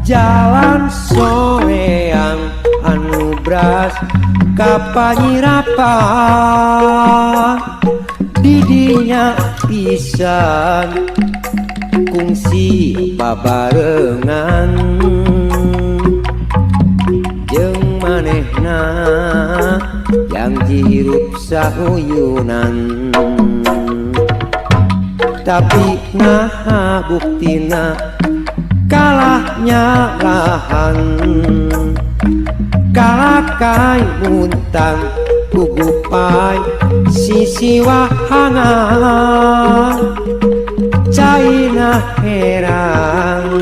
Jalan soreang anu bras kapanyirapan didinya pisan kungsi babarengan jeung manehna yang dihirup sauyunan tapi naha buktina kalahnya lahan kalakai muntang gugupai sisi wahangan caina herang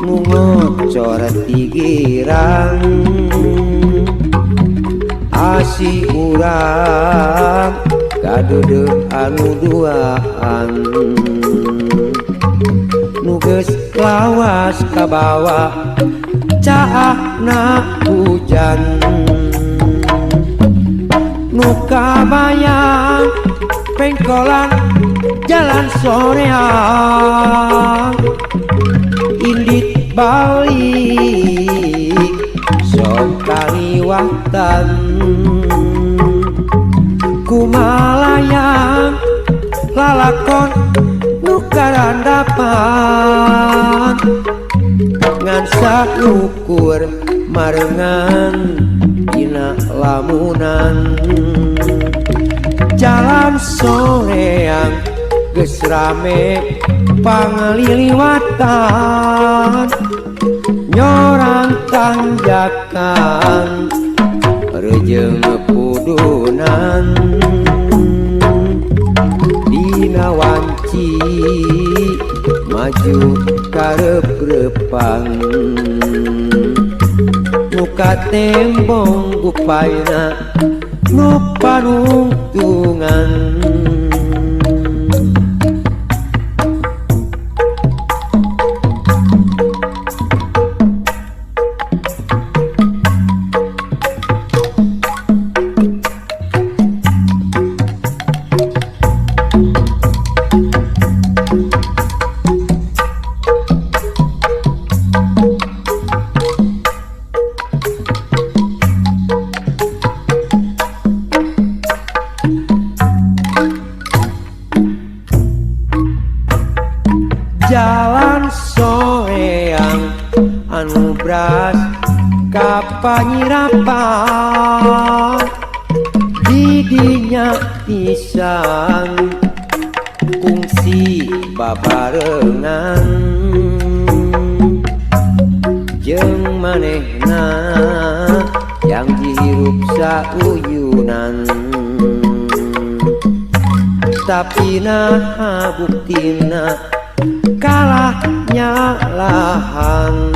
ngocor tigirang asi urang kadude anu duaan nuges lawas kabawa caahna hujan nuka bayang pengkolan jalan soreang indit balik sok kaliwatan kumalayang lalakon nukarandapan ngan saukur marengan dina lamunan jalan soreang geus rame pangliliwatan nyorang tanjakan rejeung pudunan dina wanci maju karep-repan muka tembong gupaina nu panungtungan jalan soreang anu bras kapanyirapan didinya pisan kungsi babarengan jeung manehna yang dihirup sauyunan tapi naha buktina kalahnya lahan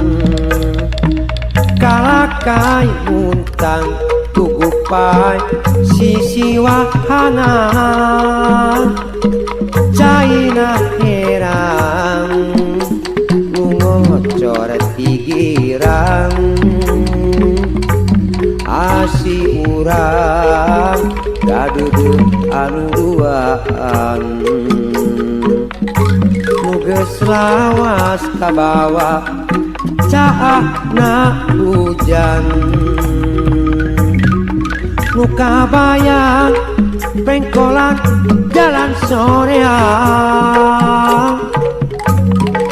kalakai muntang tugupai sisi wahangan caina herang ngocor tigirang asi urang gadudu anu duaan nuges lawas kabawa caahna hujan nuka bayang pengkolan jalan soreang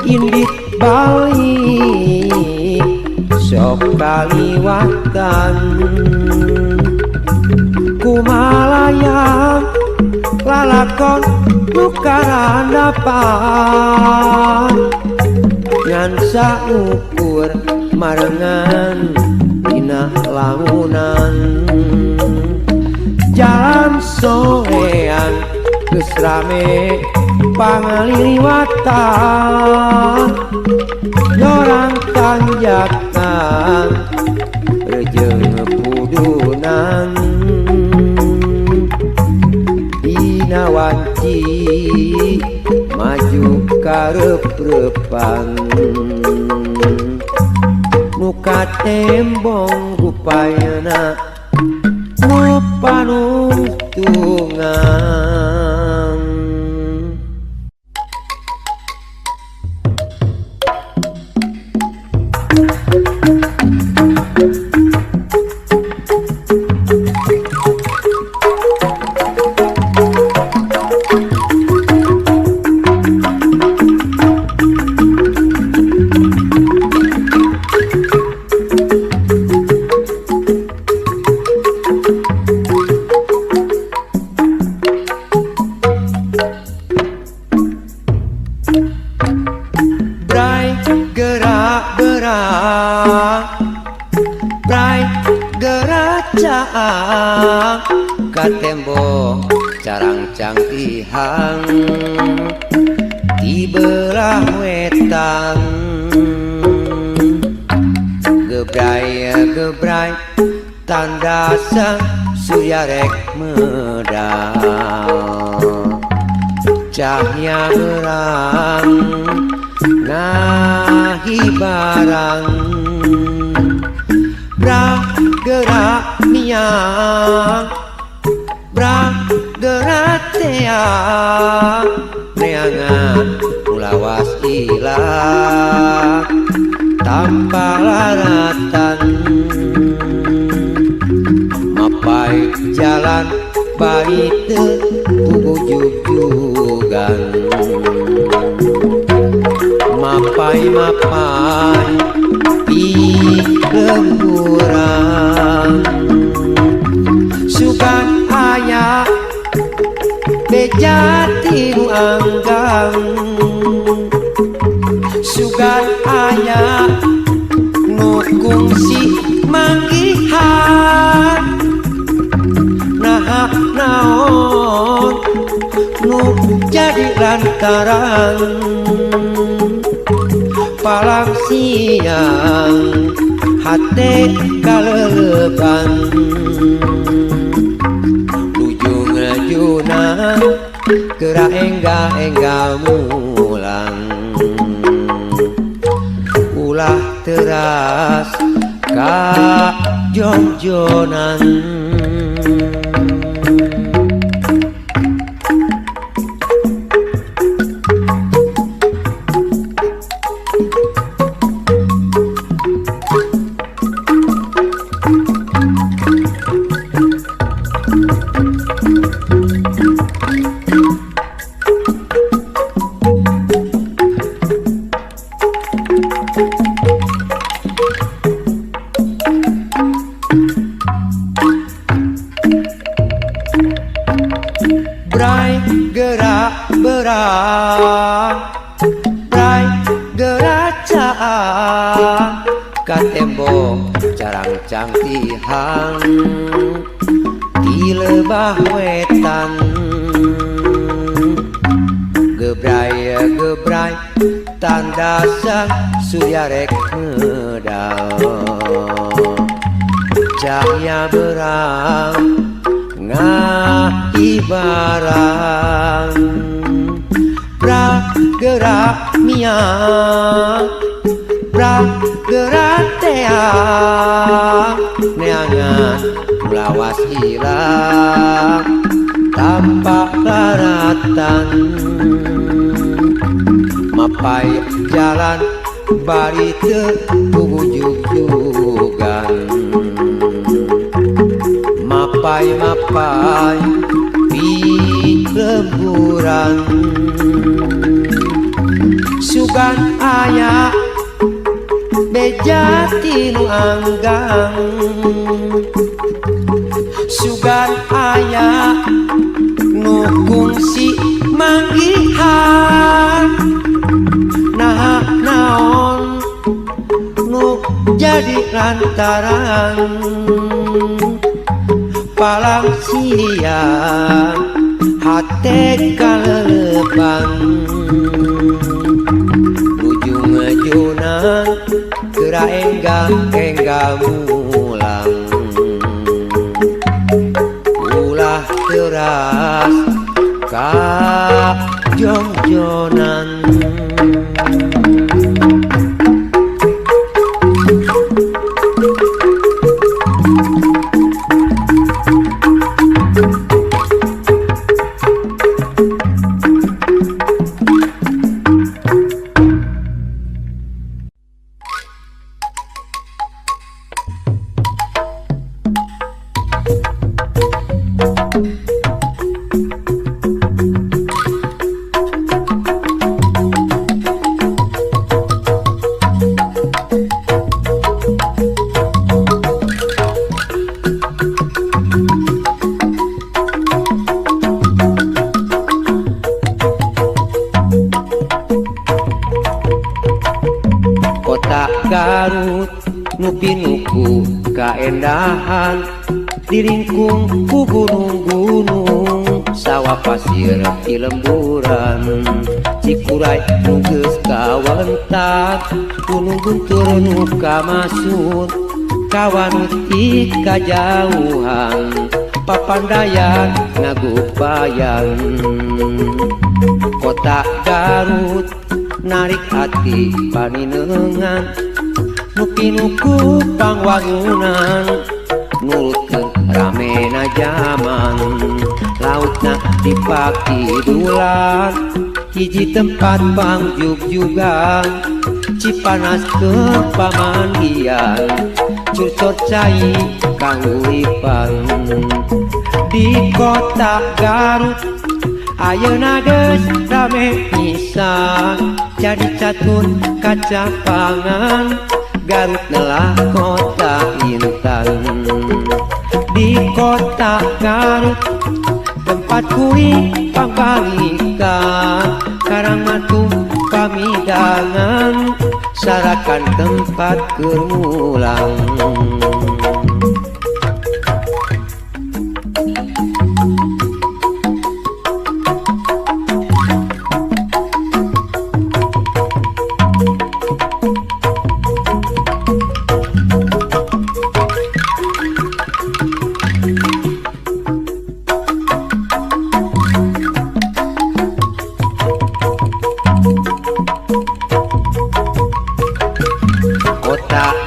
indit balik sok kaliwatan kumalayang lalakon nukarandapan ngan saukur marengan dina lamunan jalan soreang geus rame pangliliwatan nyorang tanjakan rejeung pudunan dina wanci maju karep-repan katembong upayana nu panuntungan. Bray gerak berak, bray gerak caang, katembok carang-cang tihang di belah wetan. Gebray gebray tanda sang surya rek medal, cahya berang ngahi barang. Bra gerak niang, bra gerak teang, neangan mulawas ilang tanpa laratan. Mapai jalan baik ujug-jugan, mapai-mapai di lemburan. Sugan ayah bejati nu anggang, sugan ayah nu kungsi manggihan. Nah naon nu jadi lantaran palang siang hate kaleleban. Ujung rajuna gerak enggak mulang, ulah teras ka jongjonan. Bray gerak berak, bray gerak caang, katembok carang-cang tihang di lebah wetan. Gebray gebray tanda sang surya rek medal, cahya berang ngahi barang. Bra gerak miang, bra gerak teang, neangan mulawas ilang tanpa laratan. Mapai jalan bari teu ujug-jugan, mapai-mapai di lemburan. Sugan ayah bejati nu anggang, sugan ayah nu kungsi manggihan. Nah naon nu jadi lantaran palang siang hate kaleleban. Ujung junan gerak enggak mulang, ulah teras ka jongjonan. kota Garut nu pinuku kaendahan diringkung ku gunung-gunung sawah pasir di lemburan Cikuray nu geus kawentar gunung guntur nu kamasut kawan ti kajauhan papandayan ngagupayan kota Garut narik hati paninengan nu pinuku pangwangunan nurutkeun ramena jaman lautna dipaki dulan hiji tempat pangjug-jugan Cipanas ke pamandian curcor cai kahuripan di kota Garut ayeuna geus rame pisan jadi catur kaca pangan Garut nelah kota intan di kota Garut tempat kuring pangpalikan Karangmatu pamidangan sarakan tempat kermulang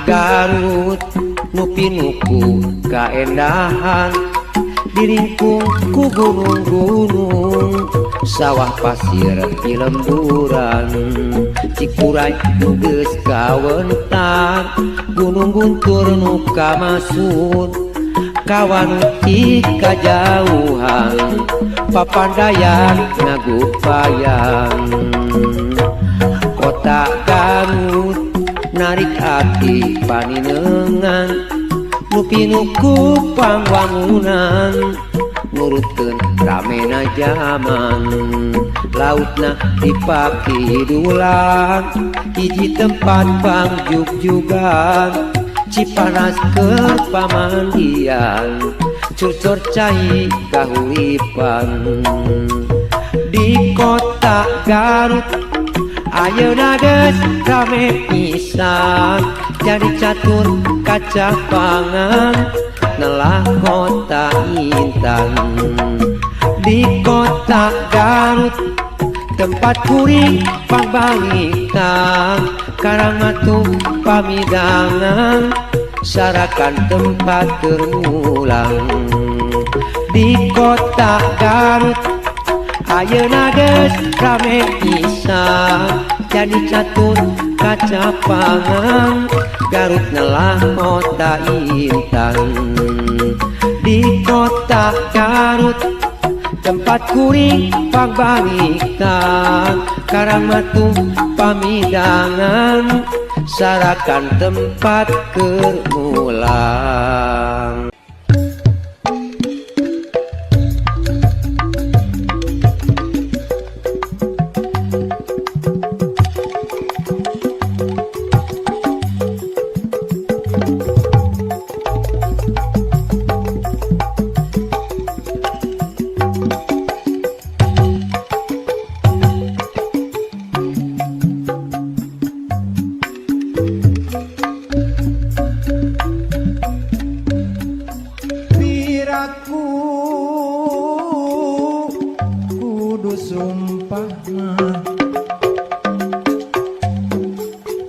Garut nu pinuku kaendahan diringkung ku gunung-gunung sawah pasir di lemburan Cikuray nu geus kawentar gunung guntur nu kamasut kawan ti kajauhan papandayan ngagupayan kota Garut narik hati paninengan nu pinuku pangwangunan nurutkeun ramena jaman lautna dipaki dulan hiji tempat pangjug-jugan Cipanas keur pamandian curcor cai kahuripan di kota Garut ayeuna geus rame pisan jadi catur kaca pangan nelah kota intan di kota Garut tempat kuring pangbalikan Karangmatu pamidangan sarakan tempat kermulang di kota Garut ayeuna geus rame pisan jadi catur kaca pangan Garut nelah kota intan di kota Garut tempat kuring pangbalikan Karangmatu pamidangan sarakan tempat kermulang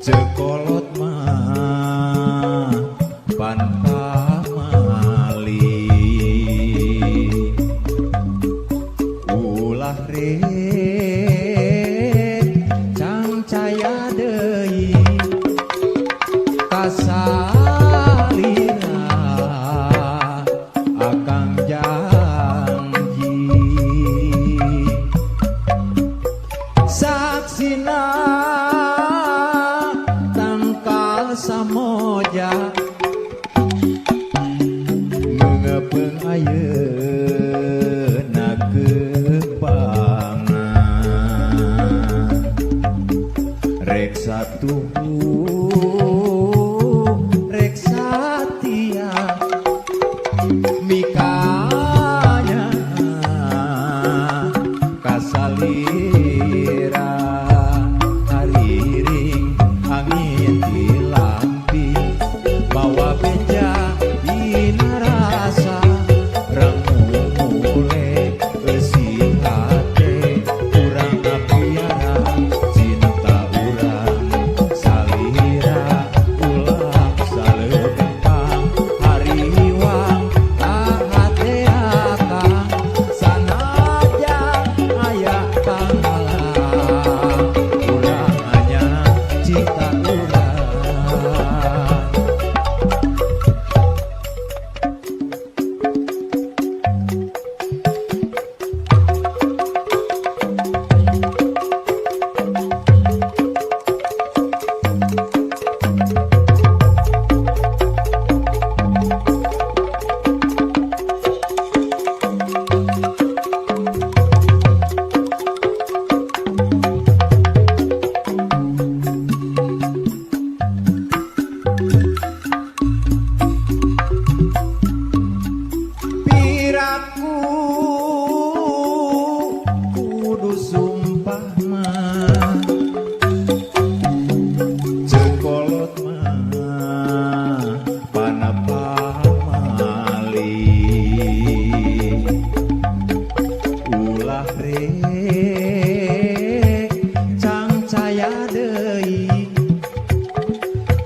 cekolot mah pan pamali ulah rek cangcaya deui kasalina akang janji saksina samoja mengepeung ayeuna kepangan rek satuhun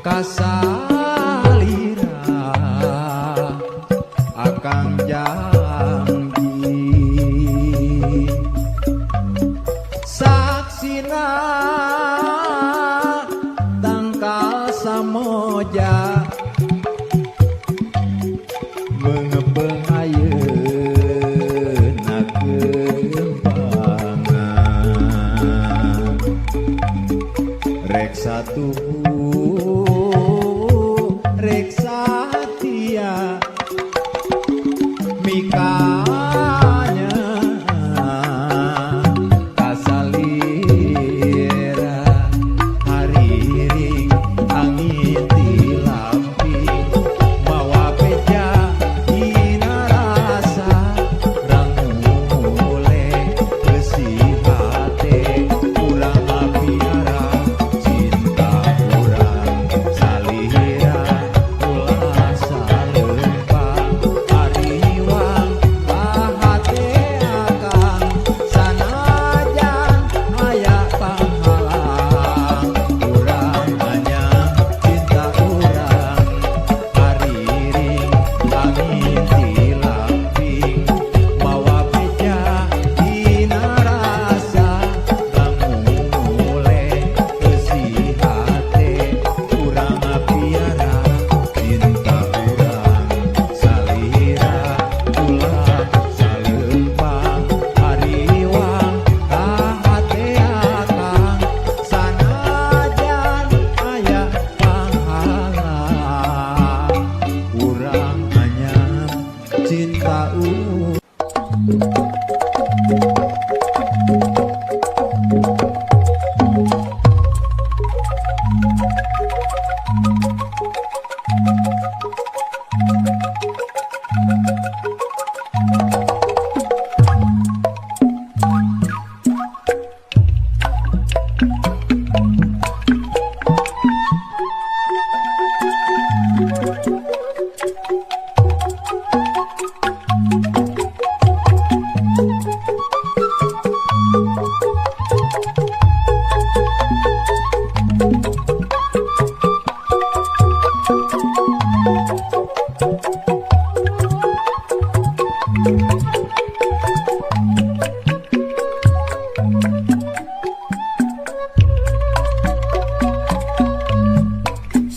kasalira akang janji saksina tangkal samoja mengepeng ayeuna kembangan rek satuhu rek satia mikanya kasalira hariring angin di lamping mawa beja hina rasa rangule besi hate urang apiara cinta urang salira ulah salempang ariwang bahate akang sanajan aya panghalang urang anyang cinta urang hariring angin di lamping mawa beja hina rasa rangule besi hate urang apiara cinta urang salira ulah salempang hariwang kahate akang sanajan aya panghalang urang anyang cinta urang.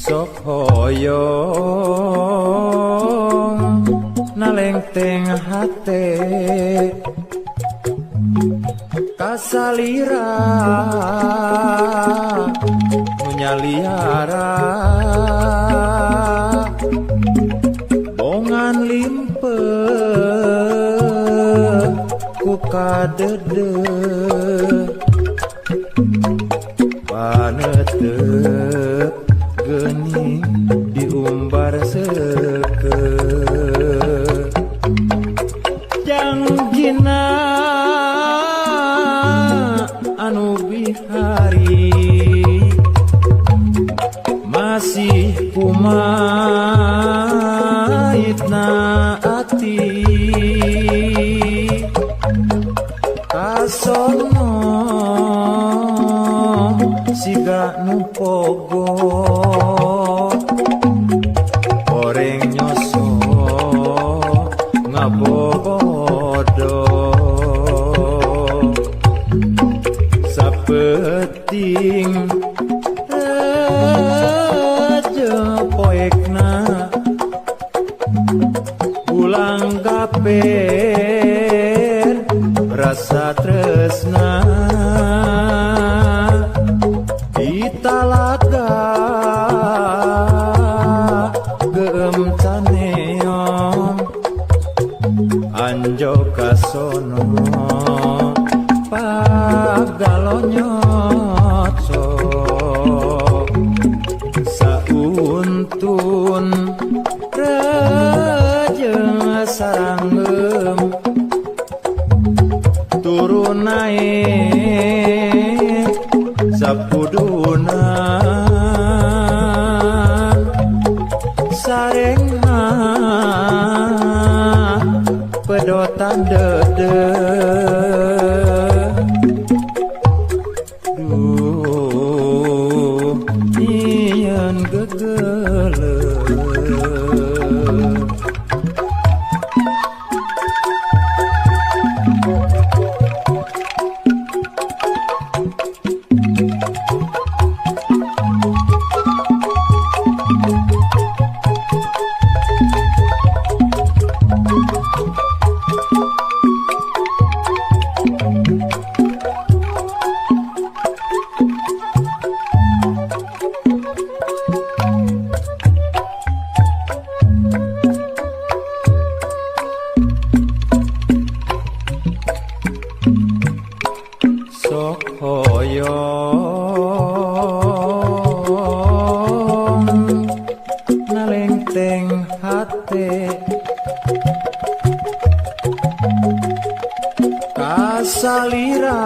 Sok hoyong nalengteng hate kasalira nunyaliara bongan limpe ku kadede panetep geni diumbar seke janggina anu bihari masih kumaitna ati kasono siga nu pogo goreng nyoso ngabodo sapeting aja poekna ulang gaper rasa tresna talaga geum caneong anjo kasono pagalonyotso sauntun rejeng saranggem turun naik sapuduna sarengna pedotan dede duh nyeun gegele sok hoyong nalengteng hate kasalira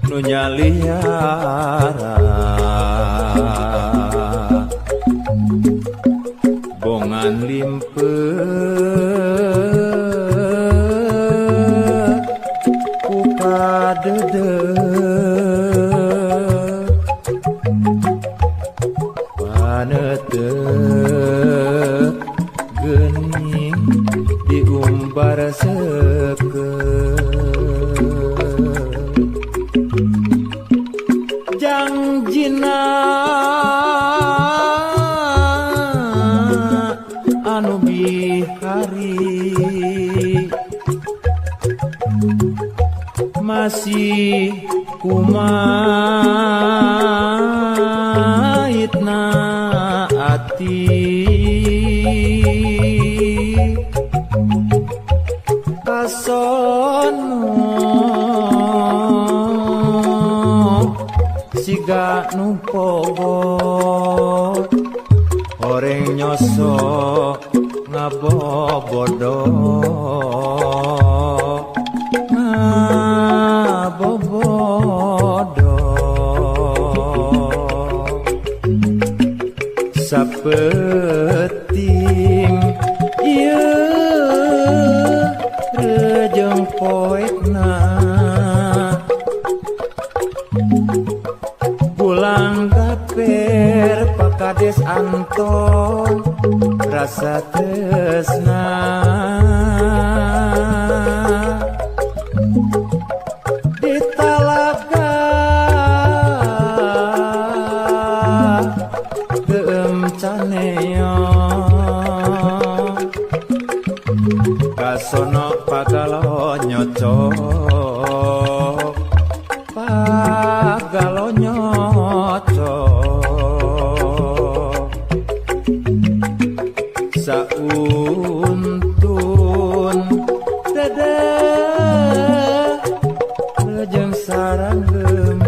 nu nyaliara bongan limpe dede panete gening diumbar seke jangjina anu bihari masih kumaitna ati kasono siga nu pogo horeng nyoso ngabobodo sapeting ieu rejeng poetna pulang gaper pakades anton rasa tresna di talaga caneo kasono pagalo nyocok pagalo nyocok sauntun dede lejeng saranggem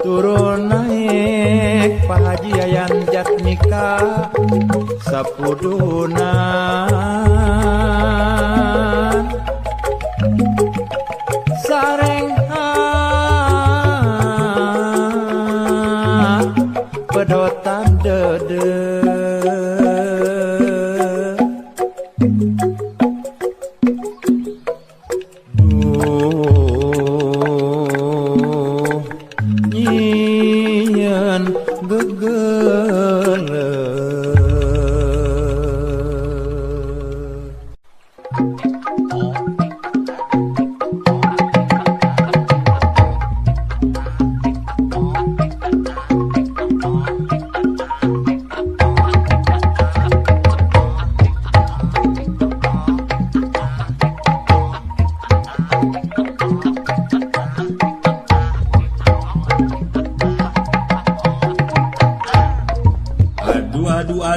turun naik pahaji ayan jatnika sapudunan sareng pedotan dede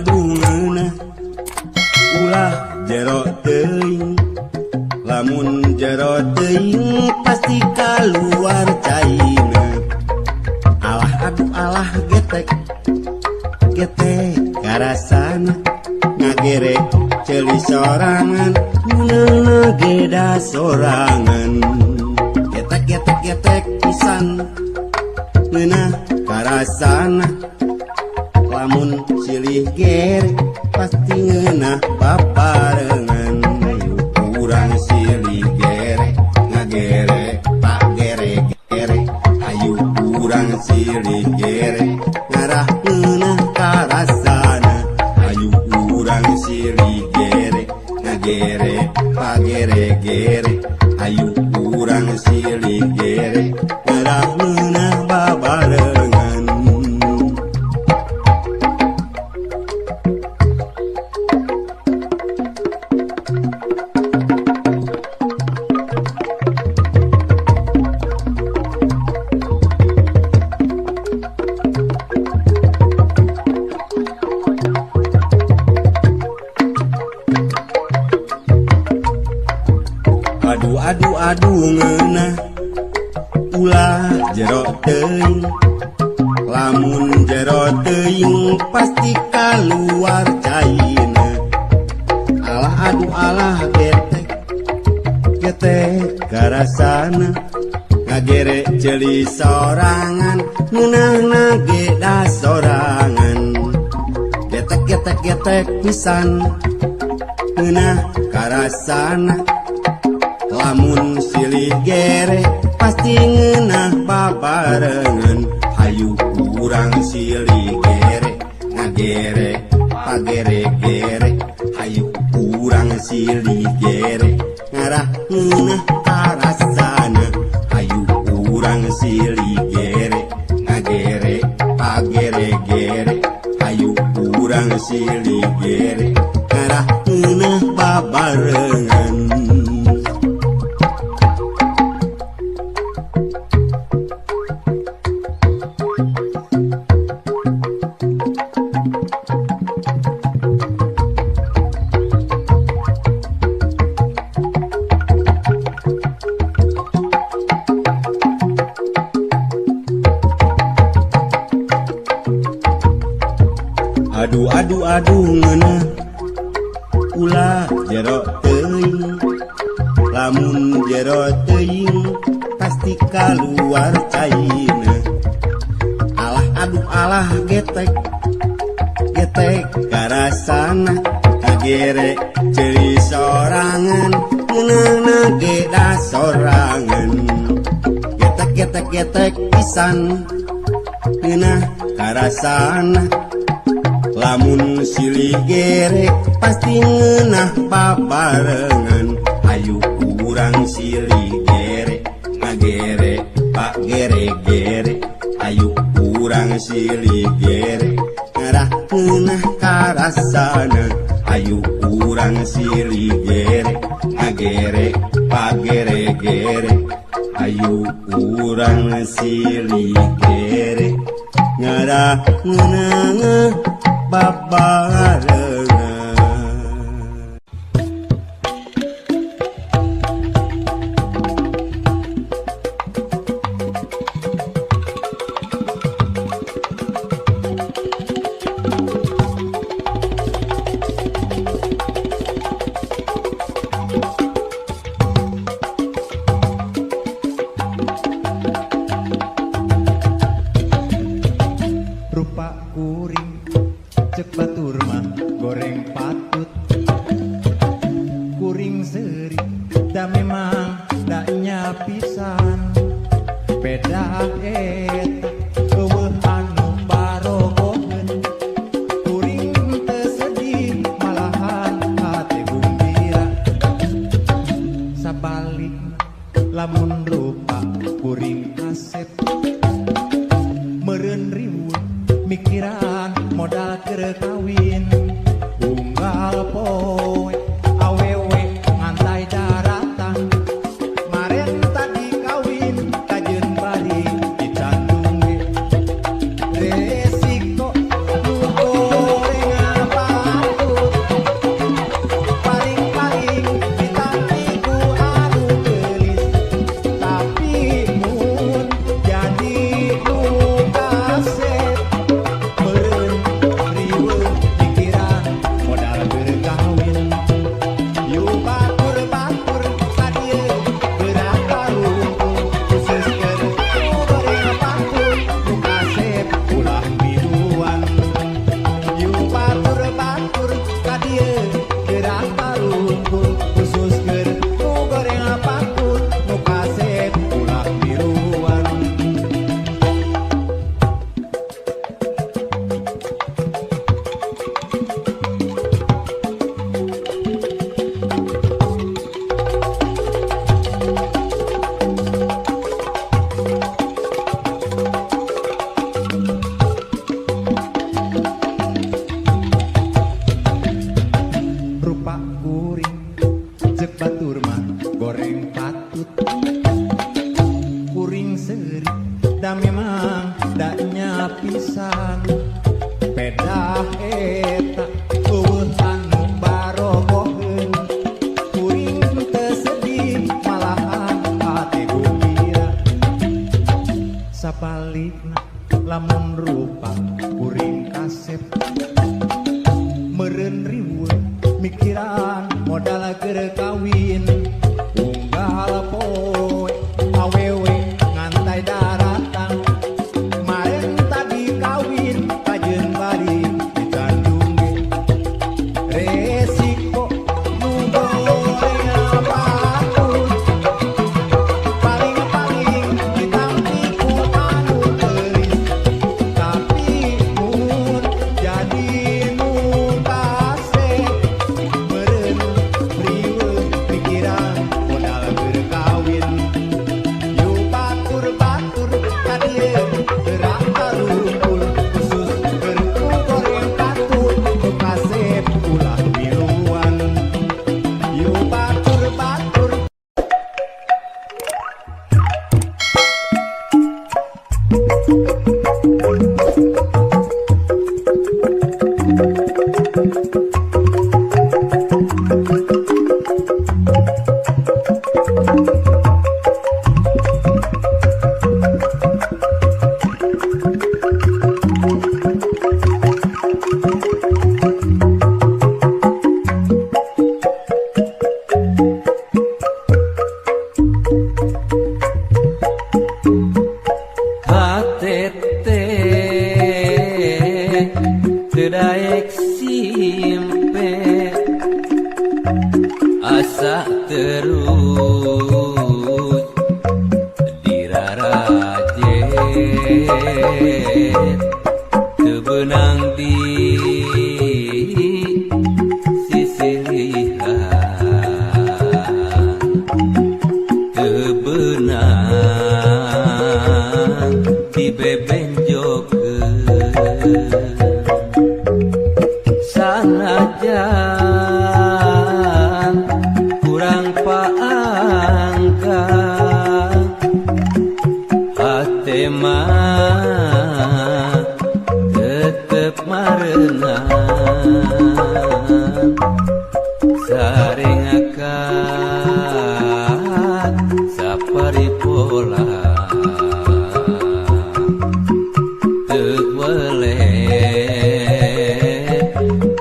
aduh ngeunah ulah jero teuing lamun jero teuing pasti kaluar caina alah aduh alah getek getek karasana ngagerek ceuli sorangan munang geda sorangan getek getek getek pisan ngeunah karasana lamun silih gerek pasti ngeunah baparengan ayo kurang silih gerek ngagerek tak silih gere ngarah ngeunah karasana ayu urang silih gere ngagere pagere-gere ayu urang silih gere ngarah ngeunah babarengan. Aduh ngeunah ulah jero teuing lamun jero teuing pasti kaluar caina alah aduh alah getek getek garasana ngagere ceuli sorangan nunahna ge da sorangan getek getek getek pisan ngeunah karasana lamun silih gere pasti ngeunah babarengan hayu urang silih gere ngagere pagere-gere hayu urang silih gere ngarah ngeunah karasana hayu urang silih gere ngagere pagere-gere hayu urang silih gere ngarah ngeunah babarengan. Aduh ngeunah ulah jero teuing lamun jero teuing pasti kaluar caina alah aduh alah getek getek karasana kagere ceuli sorangan ngeunahna ge da sorangan getek getek getek pisan ngeunah karasana lamun silih gere pasti ngeunah babarengan ayu urang silih gere ngagere pagere-gere ayu urang silih gere ngarah ngeunah karasana ayu urang silih gere ngagere pagere-gere ayu urang silih gere ngarah ngeunah babarengan. Rupa kuring cek batur mah goreng patut kuring seuri da memang daknya pisan beda eueuh anu barogoheun kuring teu sedih malahan hate gumbira sabalik lamun rupa kuring asep meureun riweuh mikiran modal keur kawin unggal poe awewe ngantai daratan maren tadi kawin kajeun bari da memang daknya pisan pedah eta eueuh anu barogoheun kuring teu sedih malahan hate gembira sabalikna lamun rupa kuring kasep meureun riweuh mikiran modal keur kawin unggal poe awewe ngantai daratan maren tadi kawin kajeun bari ditandung resiko nu goreng batur paling-paling ditampi ku anu teulis tapi mun jadi nu kasep meureun riweuh pikiran modal keur kawin yu batur-batur ka dieu gerak karungkul khusus keur ku goreng batur ku kasep ulah miluan yu batur-batur HTT teu daek simpe asa terus dirarajet teu beunang di sisilihan teu beunang dibebenjokeun sanajan kurang paangka hate mah tetep mareunang sareng akan saparipola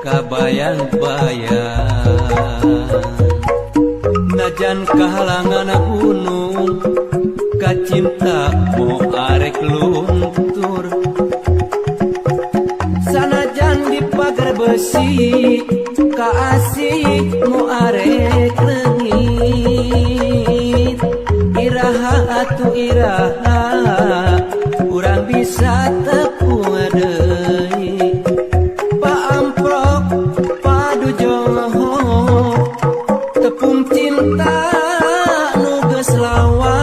kabayang-bayang najan kahalangan gunung kacinta mau arek luntur sanajan di pagar besi kaasih mau arek leungit iraha atuh iraha urang bisa tepung deui paamprok padu joho tepung cinta nu geus lawas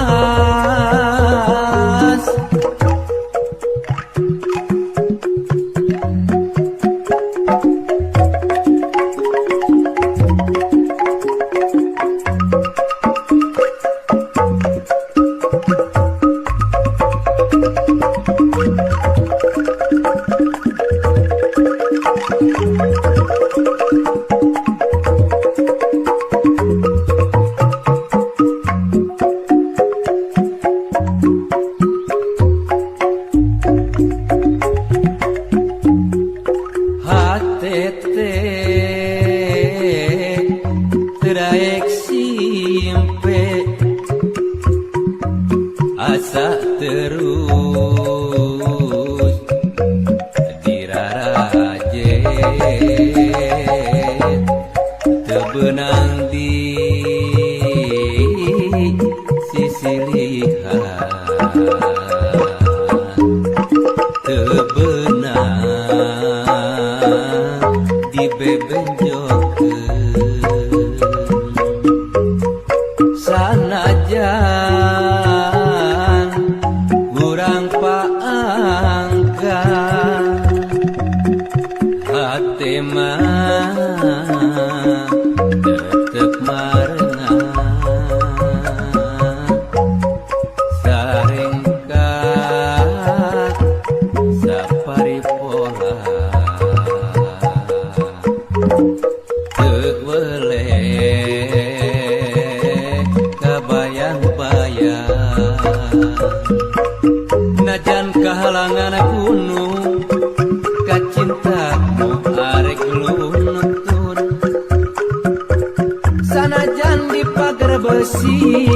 HTT teu daek simpe asa terus dirarajet teu beunang di sisilihan teu beunang dibebenjokeun sanajan urang paang najan kahalangan gunung kacintamu arek luntur sanajan di pagar besi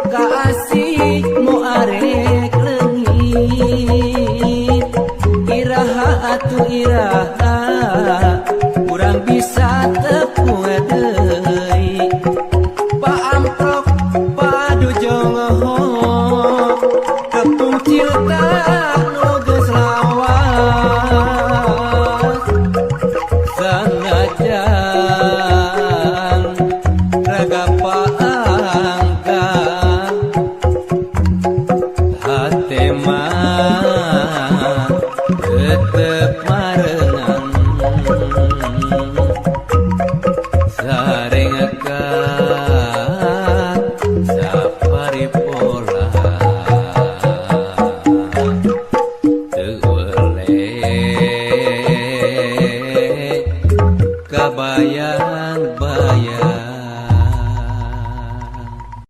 kaasihmu arek leungit iraha atuh iraha urang bisa tepung deui paamprok padu jongoh tepung cilta